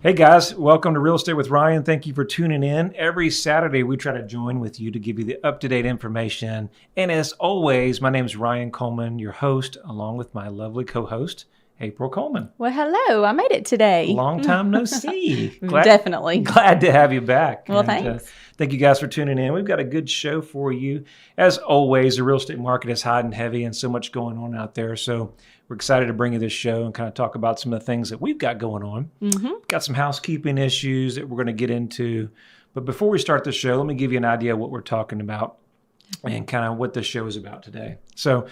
Hey guys, welcome to Real Estate with Ryan. Thank you for tuning in. Every Saturday, we try to join with you to give you the up-to-date information. And as always, my name is Ryan Coleman, your host, along with my lovely co-host, April Coleman. Well, hello. I made it today. Long time no see. Definitely. Glad to have you back. Well, thanks. Thank you guys for tuning in. We've got a good show for you. As always, the real estate market is hot and heavy and so much going on out there. So we're excited to bring you this show and kind of talk about some of the things that we've got going on. Mm-hmm. Got some housekeeping issues that we're going to get into. But before we start the show, let me give you an idea of what we're talking about and kind of what the show is about today. So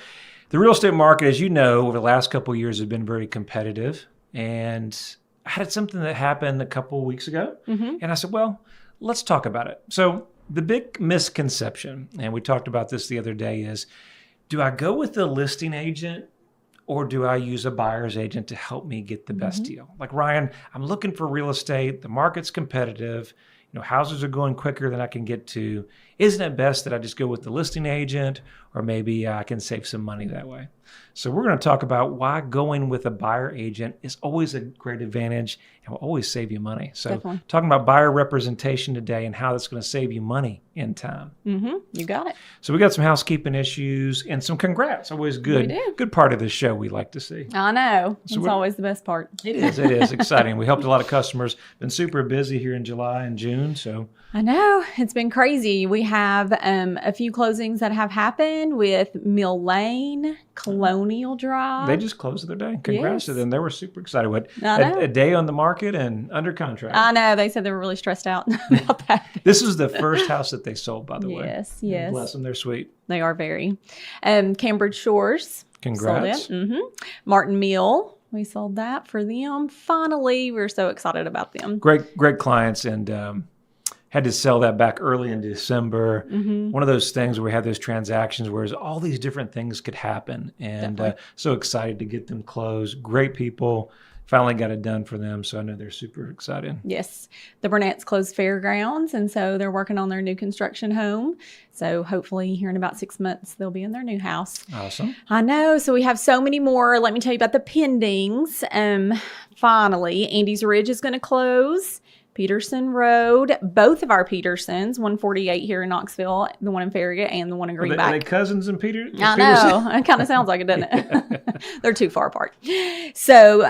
the real estate market, as you know, over the last couple of years has been very competitive. And I had something that happened a couple of weeks ago. Mm-hmm. And I said, well, let's talk about it. So the big misconception, and we talked about this the other day, is do I go with the listing agent or do I use a buyer's agent to help me get the best deal? Like, Ryan, I'm looking for real estate. The market's competitive. You know, houses are going quicker than I can get to. Isn't it best that I just go with the listing agent, or maybe I can save some money that way? So we're going to talk about why going with a buyer agent is always a great advantage and will always save you money. So Definitely. Talking about buyer representation today and how that's going to save you money in time. Mm-hmm. You got it. So we got some housekeeping issues and some congrats. Always good. We do. Good part of the show we like to see. I know. So It's always the best part. It is exciting. We helped a lot of customers. Been super busy here in July and June. So I know. It's been crazy. We have a few closings that have happened with Mill Lane, Colonial Drive. they just closed their day. Congrats to them. They were super excited. What, I know. a day on the market and under contract. I know. They said they were really stressed out about that. This is the first house that they sold, by the way. Yes. Bless them. They're sweet. They are very. Cambridge Shores. Congrats. Sold it. Martin Mill. We sold that for them. Finally, we're so excited about them. Great clients, and had to sell that back early in December. Mm-hmm. One of those things where we had those transactions where all these different things could happen, and so excited to get them closed. Great people. Finally got it done for them, so I know they're super excited. Yes. The Burnett's closed Fairgrounds, and so they're working on their new construction home. So hopefully here in about 6 months, they'll be in their new house. Awesome. I know. So we have so many more. Let me tell you about the pendings. Finally, Andy's Ridge is going to close. Peterson Road, both of our Petersons, 148 here in Knoxville, the one in Farragut and the one in Greenback. Are they cousins in Peter? I know. It kind of sounds like it, doesn't it? They're too far apart. So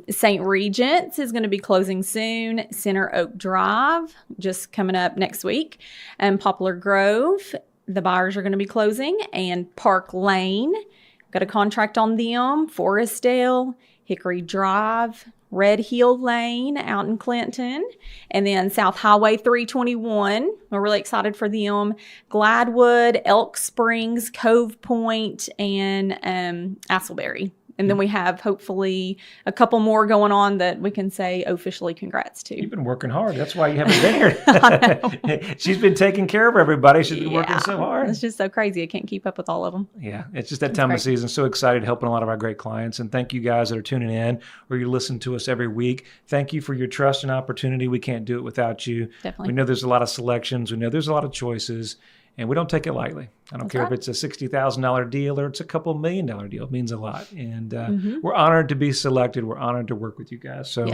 St. Regent's is going to be closing soon. Center Oak Drive, just coming up next week. Poplar Grove, the buyers are going to be closing. And Park Lane, got a contract on them. Forestdale, Hickory Drive, Red Hill Lane out in Clinton, and then South Highway 321. We're really excited for them. Gladwood, Elk Springs, Cove Point, and Asselberry. And then we have hopefully a couple more going on that we can say officially congrats to. You've been working hard. That's why you haven't been here. She's been taking care of everybody. She's been working so hard. It's just so crazy. I can't keep up with all of them. Yeah, it's just that time of season. So excited helping a lot of our great clients. And thank you guys that are tuning in or you listen to us every week. Thank you for your trust and opportunity. We can't do it without you. Definitely. We know there's a lot of selections. We know there's a lot of choices. And we don't take it lightly. I don't care if it's a $60,000 deal or it's a couple $1 million deal. It means a lot. And we're honored to be selected. We're honored to work with you guys. So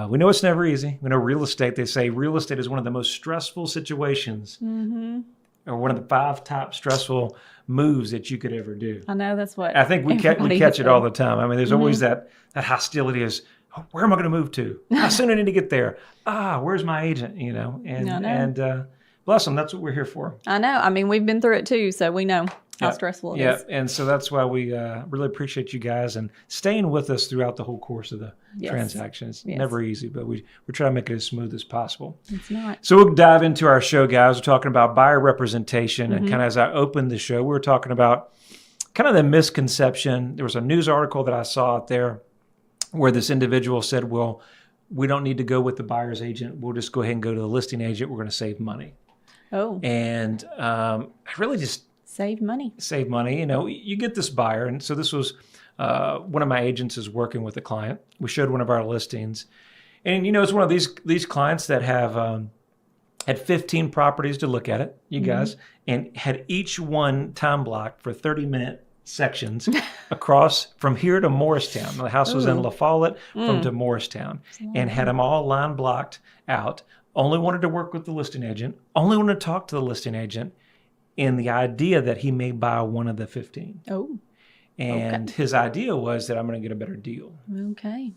we know it's never easy. We know real estate, they say real estate is one of the most stressful situations or one of the 5 top stressful moves that you could ever do. I know, that's what I think we catch it all the time. I mean, there's always that hostility is, oh, where am I going to move to? How soon do I need to get there? Where's my agent? You know, and bless them. That's what we're here for. I know. I mean, we've been through it too, so we know how stressful it is. Yeah, and so that's why we really appreciate you guys and staying with us throughout the whole course of the transaction. It's never easy, but we try to make it as smooth as possible. It's not. So we'll dive into our show, guys. We're talking about buyer representation, and kind of as I opened the show, we were talking about kind of the misconception. There was a news article that I saw out there where this individual said, well, we don't need to go with the buyer's agent. We'll just go ahead and go to the listing agent. We're going to save money. Oh. And I really just save money. You know, you get this buyer. And so this was one of my agents is working with a client. We showed one of our listings. And, you know, it's one of these clients that have had 15 properties to look at it, you guys, and had each one time blocked for 30-minute sections across from here to Morristown. The house was in La Follette from to Morristown, and had them all line blocked out. Only wanted to work with the listing agent, only wanted to talk to the listing agent in the idea that he may buy one of the 15. Oh. And his idea was that I'm going to get a better deal. Okay.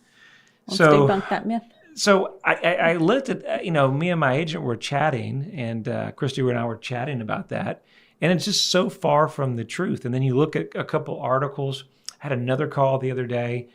Let's So- debunk that myth. So I looked at, me and my agent were chatting, and Christy and I were chatting about that. And it's just so far from the truth. And then you look at a couple articles. I had another call the other day.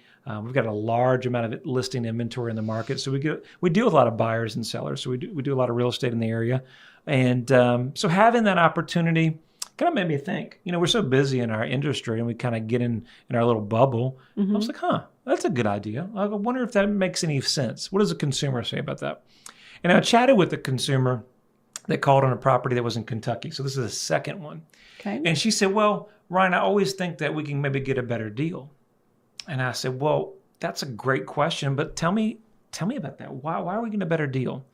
We've got a large amount of listing inventory in the market. So we deal with a lot of buyers and sellers. So we do a lot of real estate in the area. And so having that opportunity kind of made me think, we're so busy in our industry and we kind of get in our little bubble. I was like, that's a good idea. I wonder if that makes any sense. What does a consumer say about that? And I chatted with a consumer that called on a property that was in Kentucky. So this is the second one. Okay. And she said, well, Ryan, I always think that we can maybe get a better deal. And I said, well, that's a great question, but tell me about that. Why are we getting a better deal?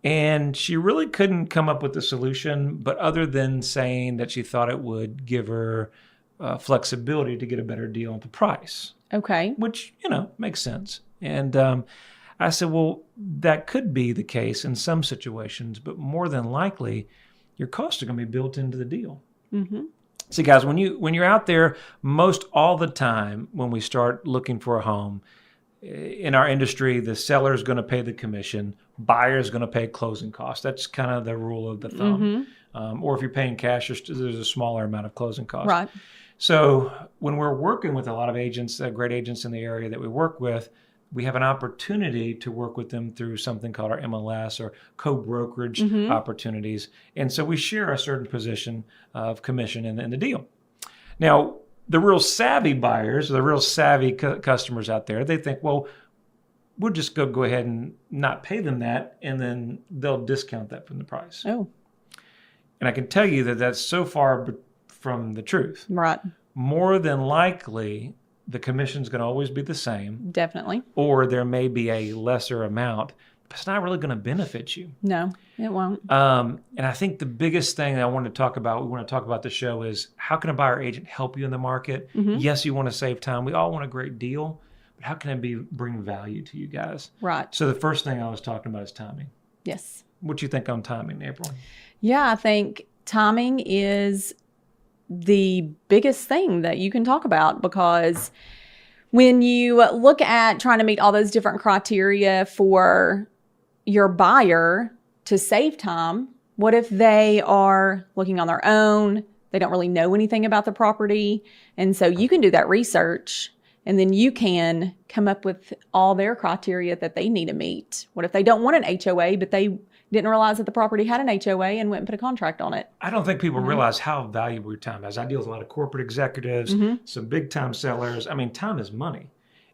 And she really couldn't come up with a solution, but other than saying that she thought it would give her flexibility to get a better deal on the price. Okay. Which, makes sense. And I said, well, that could be the case in some situations, but more than likely, your costs are going to be built into the deal. See, guys, when you're out there, most all the time when we start looking for a home, in our industry, the seller is going to pay the commission, buyer is going to pay closing costs. That's kind of the rule of the thumb. Or if you're paying cash, there's a smaller amount of closing costs. Right. So when we're working with a lot of agents, great agents in the area that we work with, we have an opportunity to work with them through something called our MLS or co-brokerage opportunities. And so we share a certain position of commission in the deal. Now, the real savvy buyers, the real savvy customers out there, they think, well, we'll just go ahead and not pay them that, and then they'll discount that from the price. Oh. And I can tell you that that's so far from the truth. Right. More than likely, the commission's going to always be the same. Definitely. Or there may be a lesser amount, but it's not really going to benefit you. No, it won't. And I think the biggest thing that we want to talk about the show is, how can a buyer agent help you in the market? Yes, you want to save time. We all want a great deal, but how can it bring value to you guys? Right. So the first thing I was talking about is timing. Yes. What do you think on timing, April? Yeah, I think timing is the biggest thing that you can talk about, because when you look at trying to meet all those different criteria for your buyer to save time, what if they are looking on their own? They don't really know anything about the property. And so you can do that research, and then you can come up with all their criteria that they need to meet. What if they don't want an HOA, but they didn't realize that the property had an HOA and went and put a contract on it? I don't think people realize how valuable your time is. I deal with a lot of corporate executives, some big time sellers. I mean, time is money.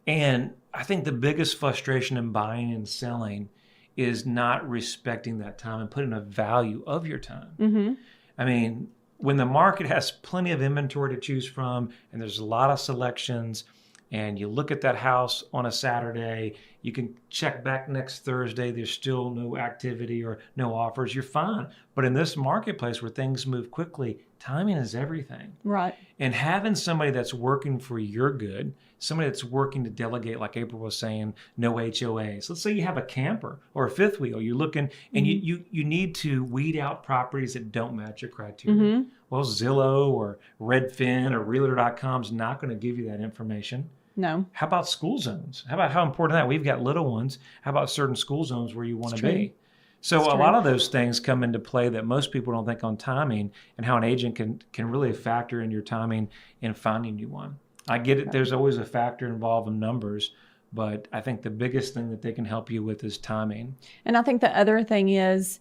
And I think the biggest frustration in buying and selling is not respecting that time and putting a value of your time. I mean, when the market has plenty of inventory to choose from and there's a lot of selections, and you look at that house on a Saturday, you can check back next Thursday, there's still no activity or no offers, you're fine. But in this marketplace where things move quickly, timing is everything. Right. And having somebody that's working for your good, somebody that's working to delegate, like April was saying, no HOAs. Let's say you have a camper or a fifth wheel, you're looking, and you need to weed out properties that don't match your criteria. Well, Zillow or Redfin or Realtor.com is not going to give you that information. No. How about school zones? How important that? We've got little ones. How about certain school zones where you want to be? So a lot of those things come into play that most people don't think on timing, and how an agent can really factor in your timing in finding you one. I get it. There's always a factor involved in numbers, but I think the biggest thing that they can help you with is timing. And I think the other thing is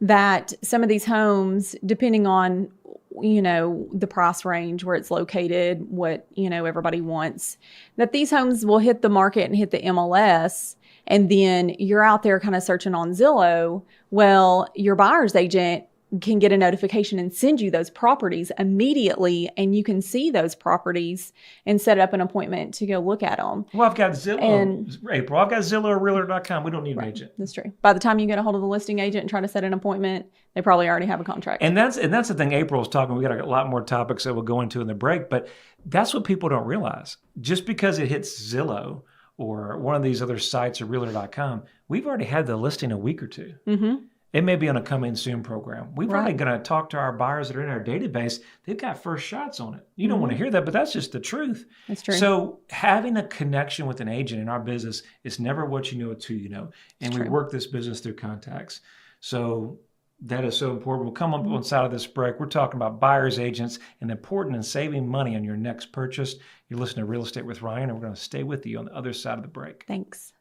that some of these homes, depending on the price range where it's located, what everybody wants, that these homes will hit the market and hit the MLS, and then you're out there kind of searching on Zillow. Well, your buyer's agent can get a notification and send you those properties immediately, and you can see those properties and set up an appointment to go look at them. Well, I've got Zillow, April. I've got Zillow or Realtor.com. We don't need an agent. That's true. By the time you get a hold of the listing agent and try to set an appointment, they probably already have a contract. And that's the thing April was talking. We got a lot more topics that we'll go into in the break, but that's what people don't realize. Just because it hits Zillow or one of these other sites or Realtor.com, we've already had the listing a week or two. Mm-hmm. It may be on a coming soon program. We've already going to talk to our buyers that are in our database. They've got first shots on it. You don't want to hear that, but that's just the truth. That's true. So having a connection with an agent in our business is never what you know, it's who you know. And we work this business through contacts. So that is so important. We'll come up on the side of this break. We're talking about buyers agents and important in saving money on your next purchase. You're listening to Real Estate with Ryan, and we're going to stay with you on the other side of the break. Thanks.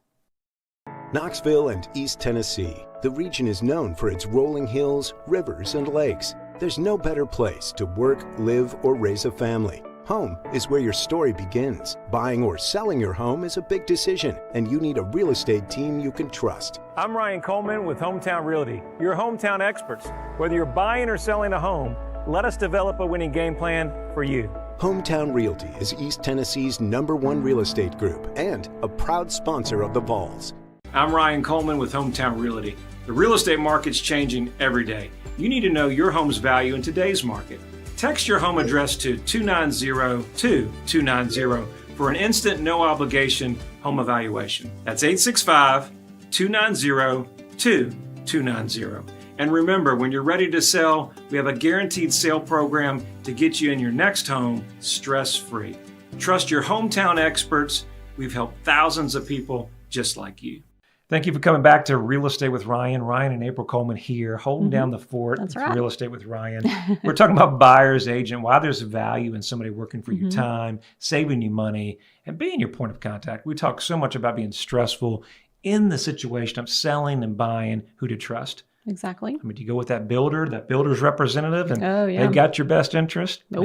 Knoxville and East Tennessee. The region is known for its rolling hills, rivers, and lakes. There's no better place to work, live, or raise a family. Home is where your story begins. Buying or selling your home is a big decision, and you need a real estate team you can trust. I'm Ryan Coleman with Hometown Realty, your hometown experts. Whether you're buying or selling a home, let us develop a winning game plan for you. Hometown Realty is East Tennessee's #1 real estate group and a proud sponsor of the Vols. I'm Ryan Coleman with Hometown Realty. The real estate market's changing every day. You need to know your home's value in today's market. Text your home address to 290-2290 for an instant, no obligation home evaluation. That's 865-290-2290. And remember, when you're ready to sell, we have a guaranteed sale program to get you in your next home stress-free. Trust your hometown experts. We've helped thousands of people just like you. Thank you for coming back to Real Estate with Ryan. Ryan and April Coleman here, holding down the fort. That's right. Real Estate with Ryan. We're talking about buyer's agent, why there's value in somebody working for your time, saving you money, and being your point of contact. We talk so much about being stressful in the situation of selling and buying, who to trust. Exactly. I mean, do you go with that builder's representative, and they've got your best interest? Nope.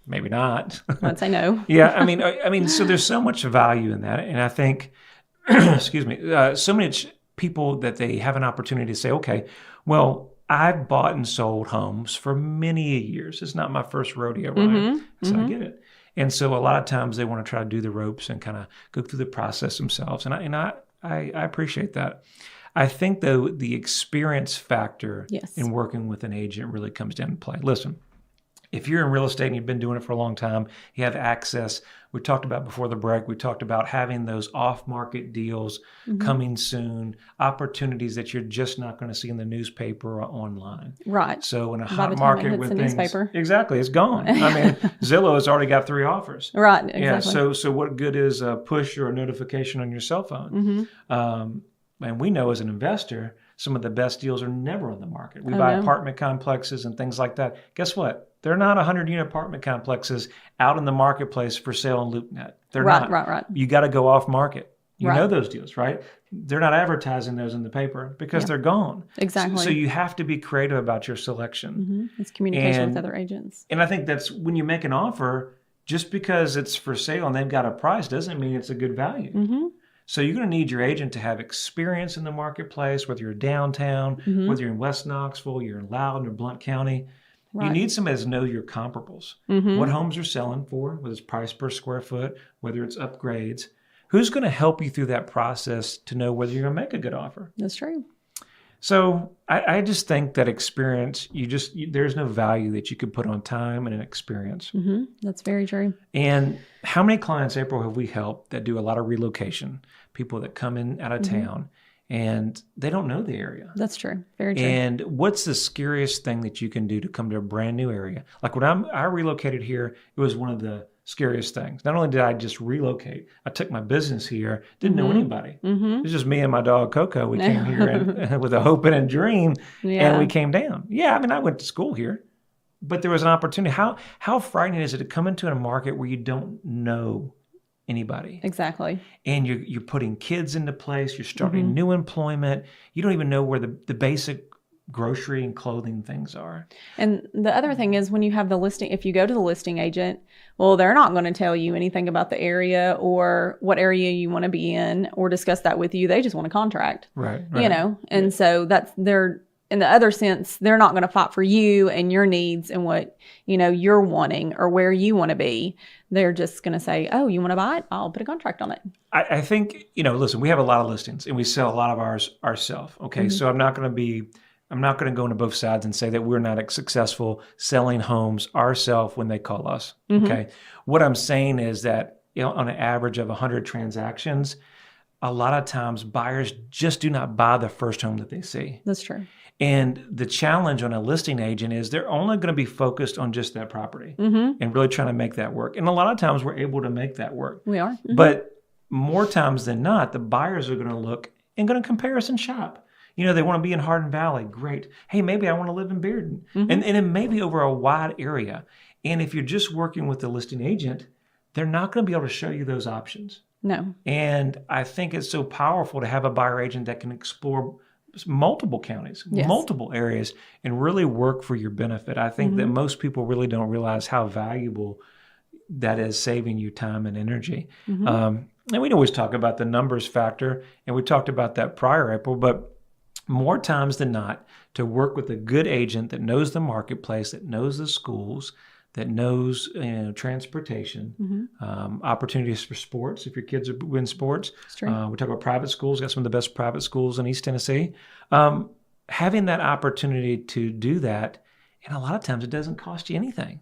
Maybe not. I'd say no. Yeah, I mean, so there's so much value in that, and I think, excuse me, so many people that they have an opportunity to say, okay, well, I've bought and sold homes for many years. It's not my first rodeo, right? So I get it. And so a lot of times they want to try to do the ropes and kind of go through the process themselves, and I appreciate that. I think, though, the experience factor in working with an agent really comes down to play. Listen, if you're in real estate and you've been doing it for a long time, you have access. We talked about before the break, we talked about having those off-market deals coming soon, opportunities that you're just not going to see in the newspaper or online. Right. So in a By hot the time market it hits with the things, newspaper. exactly, it's gone. I mean, Zillow has already got 3 offers. Right, exactly. Yeah, so what good is a push or a notification on your cell phone? And we know as an investor, some of the best deals are never on the market. We buy apartment complexes and things like that. Guess what? They're not 100-unit apartment complexes out in the marketplace for sale on LoopNet. They're not. Right. You got to go off market. You know those deals, right? They're not advertising those in the paper because they're gone. Exactly. So you have to be creative about your selection. It's communication with other agents. And I think that's when you make an offer, just because it's for sale and they've got a price doesn't mean it's a good value. So you're going to need your agent to have experience in the marketplace, whether you're downtown, whether you're in West Knoxville, you're in Loudoun or Blount County. Right. You need somebody to know your comparables. What homes are selling for, whether it's price per square foot, whether it's upgrades. Who's going to help you through that process to know whether you're going to make a good offer? That's true. So I just think that experience, there's no value that you could put on time and an experience. That's very true. And how many clients, April, have we helped that do a lot of relocation, people that come in out of town and they don't know the area? That's true. Very true. And what's the scariest thing that you can do to come to a brand new area? Like when I relocated here, it was one of the scariest things. Not only did I just relocate, I took my business here, didn't know anybody. It was just me and my dog Coco. We came here and, with a hope and a dream, and we came down. Yeah, I mean, I went to school here, but there was an opportunity. How frightening is it to come into a market where you don't know anybody? Exactly. And you're putting kids into place. You're starting new employment. You don't even know where the basic grocery and clothing things are. And the other thing is when you have the listing, if you go to the listing agent, well, they're not going to tell you anything about the area or what area you want to be in or discuss that with you. They just want a contract. Right. You know, and so that's in the other sense, they're not going to fight for you and your needs and what, you're wanting or where you want to be. They're just going to say, oh, you want to buy it? I'll put a contract on it. I think, listen, we have a lot of listings and we sell a lot of ours ourselves. Okay. So I'm not going to go into both sides and say that we're not successful selling homes ourselves when they call us. Okay. What I'm saying is that, on an average of 100 transactions, a lot of times buyers just do not buy the first home that they see. That's true. And the challenge on a listing agent is they're only going to be focused on just that property and really trying to make that work. And a lot of times we're able to make that work. We are. But more times than not, the buyers are going to look and going to comparison shop. They want to be in Hardin Valley. Great. Hey, maybe I want to live in Bearden. And it may be over a wide area. And if you're just working with the listing agent, they're not going to be able to show you those options. No. And I think it's so powerful to have a buyer agent that can explore multiple counties, multiple areas, and really work for your benefit. I think that most people really don't realize how valuable that is, saving you time and energy. And we always talk about the numbers factor, and we talked about that prior, April, but more times than not, to work with a good agent that knows the marketplace, that knows the schools, that knows transportation, opportunities for sports if your kids are in sports. We talk about private schools, got some of the best private schools in East Tennessee. Having that opportunity to do that, and a lot of times it doesn't cost you anything.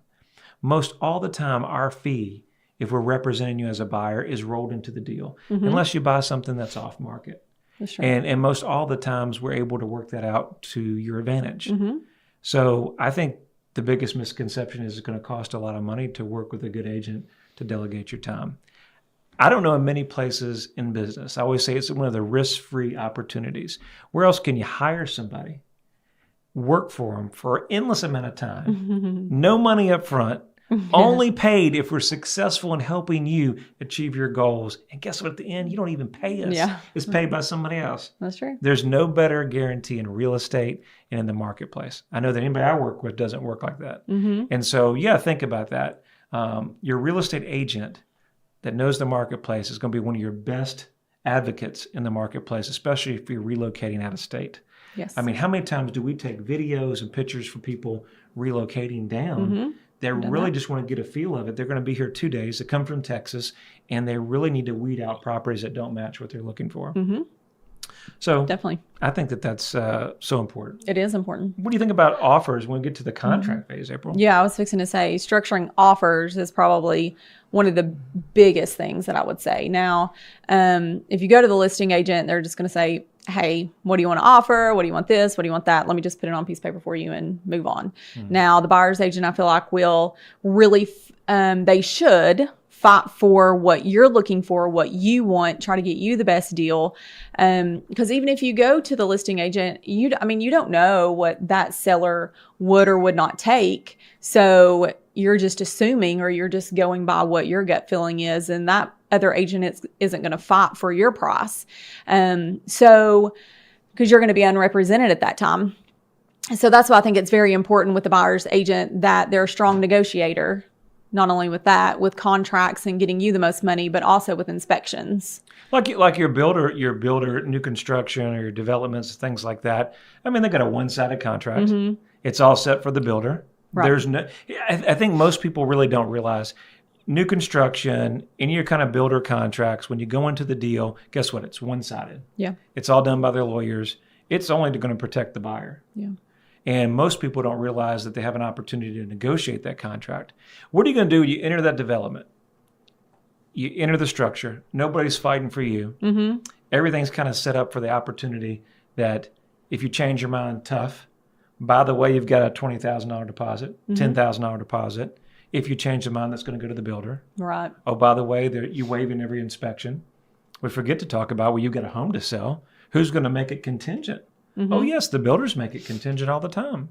Most all the time, our fee, if we're representing you as a buyer, is rolled into the deal, unless you buy something that's off market. That's right. And most all the times we're able to work that out to your advantage. So I think the biggest misconception is it's going to cost a lot of money to work with a good agent to delegate your time. I don't know in many places in business. I always say it's one of the risk-free opportunities. Where else can you hire somebody, work for them for an endless amount of time, no money up front, only paid if we're successful in helping you achieve your goals. And guess what? At the end, you don't even pay us. It's paid by somebody else. That's true. There's no better guarantee in real estate and in the marketplace. I know that anybody I work with doesn't work like that. And so, think about that. Your real estate agent that knows the marketplace is going to be one of your best advocates in the marketplace, especially if you're relocating out of state. Yes. I mean, how many times do we take videos and pictures for people relocating down? They really just want to get a feel of it. They're going to be here 2 days. They come from Texas, and they really need to weed out properties that don't match what they're looking for. So definitely, I think that that's so important. It is important. What do you think about offers when we get to the contract phase, April? Yeah, I was fixing to say structuring offers is probably one of the biggest things that I would say. Now, if you go to the listing agent, they're just going to say, hey, what do you want to offer? What do you want this? What do you want that? Let me just put it on a piece of paper for you and move on. Now, the buyer's agent, I feel like, will really, they should fight for what you're looking for, what you want, try to get you the best deal. Because even if you go to the listing agent, you don't know what that seller would or would not take. So you're just assuming, or you're just going by what your gut feeling is, and that other agent isn't going to fight for your price. So, because you're going to be unrepresented at that time. So that's why I think it's very important with the buyer's agent that they're a strong negotiator, not only with that, with contracts and getting you the most money, but also with inspections. Like your builder, new construction or your developments, things like that. I mean, they got a one-sided contract. It's all set for the builder. Right. There's no. I think most people really don't realize new construction, any of your kind of builder contracts, when you go into the deal, guess what? It's one-sided. Yeah. It's all done by their lawyers. It's only going to protect the buyer. Yeah. And most people don't realize that they have an opportunity to negotiate that contract. What are you going to do when you enter that development? You enter the structure. Nobody's fighting for you. Everything's kind of set up for the opportunity that if you change your mind, tough. By the way, you've got a $20,000 deposit, $10,000 deposit. If you change your mind, that's going to go to the builder. Right. Oh, by the way, you waive in every inspection. We forget to talk about, well, you've got a home to sell. Who's going to make it contingent? Oh, yes, the builders make it contingent all the time.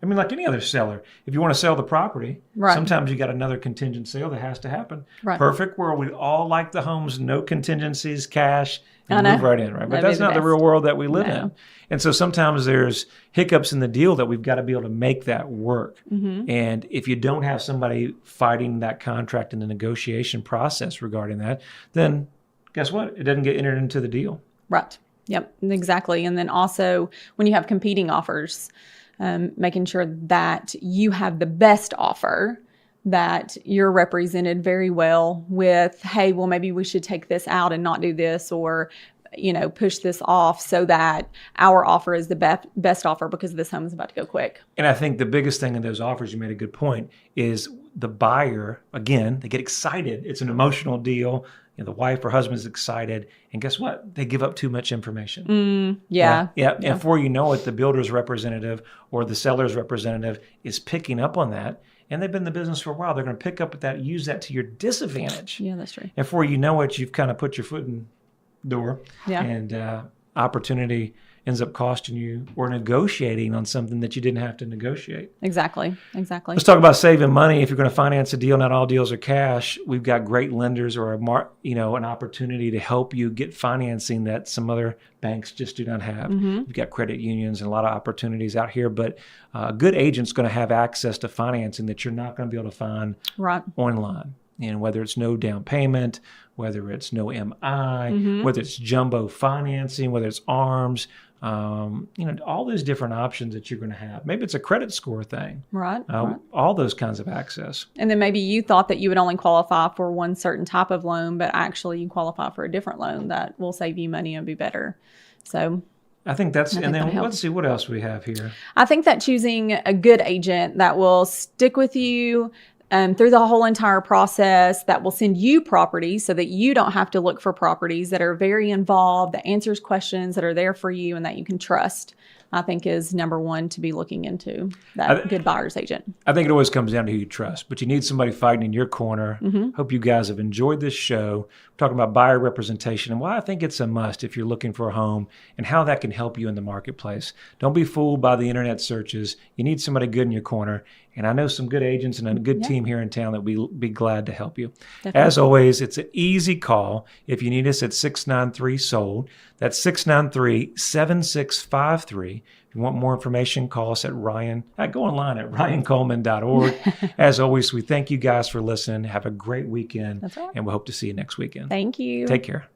I mean, like any other seller, if you want to sell the property, sometimes you got another contingent sale that has to happen. Right. Perfect world. We all like the homes, no contingencies, cash, and move right in, right? But that's not the real world that we live in. And so sometimes there's hiccups in the deal that we've got to be able to make that work. And if you don't have somebody fighting that contract in the negotiation process regarding that, then guess what? It doesn't get entered into the deal. Right. Yep, exactly. And then also when you have competing offers, making sure that you have the best offer, that you're represented very well with, hey, well, maybe we should take this out and not do this, or, push this off so that our offer is the best offer because this home is about to go quick. And I think the biggest thing in those offers, you made a good point, is the buyer, again, they get excited. It's an emotional deal. The wife or husband is excited. And guess what? They give up too much information. Yeah. And before you know it, the builder's representative or the seller's representative is picking up on that. And they've been in the business for a while. They're going to pick up at that, use that to your disadvantage. Yeah, that's true. And before you know it, you've kind of put your foot in the door. Yeah. And opportunity ends up costing you or negotiating on something that you didn't have to negotiate. Exactly. Let's talk about saving money. If you're going to finance a deal, not all deals are cash. We've got great lenders or an opportunity to help you get financing that some other banks just do not have. We've got credit unions and a lot of opportunities out here, but a good agent's going to have access to financing that you're not going to be able to find online. And whether it's no down payment, whether it's no MI, whether it's jumbo financing, whether it's ARMs, all those different options that you're going to have. Maybe it's a credit score thing. Right. All those kinds of access. And then maybe you thought that you would only qualify for one certain type of loan, but actually you qualify for a different loan that will save you money and be better. So I think and then let's see what else we have here. I think that choosing a good agent that will stick with you through the whole entire process, that will send you properties so that you don't have to look for properties, that are very involved, that answers questions, that are there for you and that you can trust, I think is number one to be looking into, that good buyer's agent. I think it always comes down to who you trust, but you need somebody fighting in your corner. Hope you guys have enjoyed this show. We're talking about buyer representation and why I think it's a must if you're looking for a home and how that can help you in the marketplace. Don't be fooled by the internet searches. You need somebody good in your corner. And I know some good agents and a good team here in town that will be glad to help you. Definitely. As always, it's an easy call. If you need us at 693-SOLD. That's 693-7653. If you want more information, call us at go online at ryancoleman.org. As always, we thank you guys for listening. Have a great weekend. That's right. And we hope to see you next weekend. Thank you. Take care.